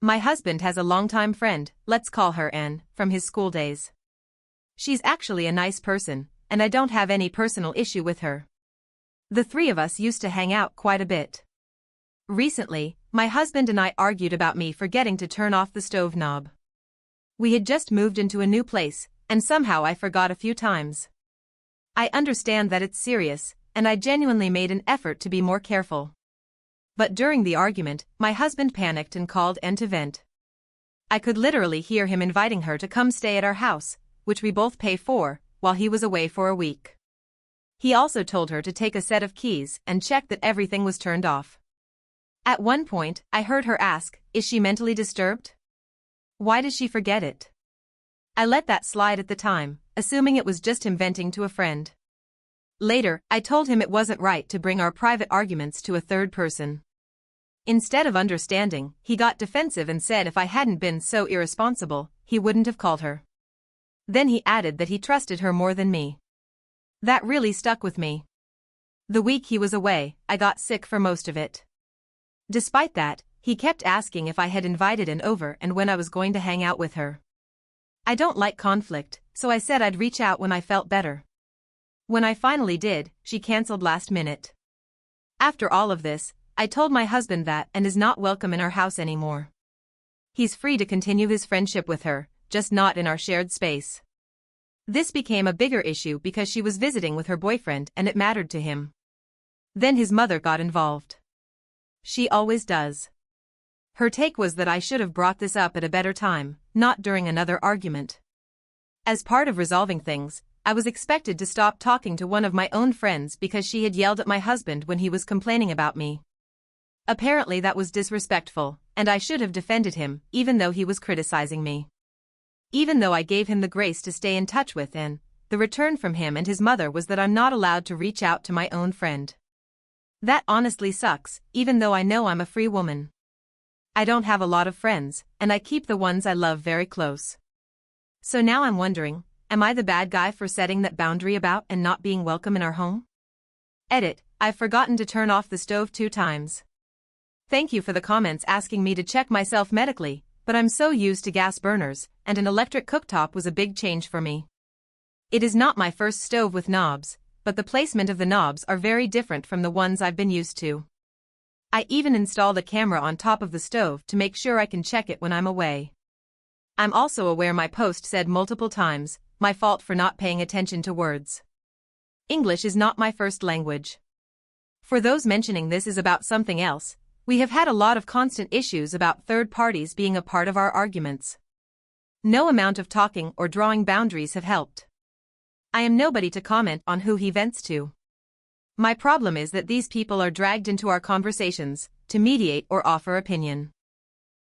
My husband has a longtime friend, let's call her Anne, from his school days. She's actually a nice person, and I don't have any personal issue with her. The three of us used to hang out quite a bit. Recently, my husband and I argued about me forgetting to turn off the stove knob. We had just moved into a new place, and somehow I forgot a few times. I understand that it's serious, and I genuinely made an effort to be more careful. But during the argument, my husband panicked and called Anne to vent. I could literally hear him inviting her to come stay at our house, which we both pay for, while he was away for a week. He also told her to take a set of keys and check that everything was turned off. At one point, I heard her ask, "Is she mentally disturbed? Why does she forget it?" I let that slide at the time, assuming it was just him venting to a friend. Later, I told him it wasn't right to bring our private arguments to a third person. Instead of understanding, he got defensive and said if I hadn't been so irresponsible, he wouldn't have called her. Then he added that he trusted her more than me. That really stuck with me. The week he was away, I got sick for most of it. Despite that, he kept asking if I had invited Anne over and when I was going to hang out with her. I don't like conflict, so I said I'd reach out when I felt better. When I finally did, she canceled last minute. After all of this, I told my husband that Anne is not welcome in our house anymore. He's free to continue his friendship with her, just not in our shared space. This became a bigger issue because she was visiting with her boyfriend and it mattered to him. Then his mother got involved. She always does. Her take was that I should have brought this up at a better time, not during another argument. As part of resolving things, I was expected to stop talking to one of my own friends because she had yelled at my husband when he was complaining about me. Apparently that was disrespectful, and I should have defended him, even though he was criticizing me. Even though I gave him the grace to stay in touch with Anne, the return from him and his mother was that I'm not allowed to reach out to my own friend. That honestly sucks, even though I know I'm a free woman. I don't have a lot of friends, and I keep the ones I love very close. So now I'm wondering, am I the bad guy for setting that boundary about and not being welcome in our home? Edit, I've forgotten to turn off the stove 2 times. Thank you for the comments asking me to check myself medically, but I'm so used to gas burners, and an electric cooktop was a big change for me. It is not my first stove with knobs, but the placement of the knobs are very different from the ones I've been used to. I even installed a camera on top of the stove to make sure I can check it when I'm away. I'm also aware my post said multiple times, my fault for not paying attention to words. English is not my first language. For those mentioning this is about something else, we have had a lot of constant issues about third parties being a part of our arguments. No amount of talking or drawing boundaries have helped. I am nobody to comment on who he vents to. My problem is that these people are dragged into our conversations, to mediate or offer opinion.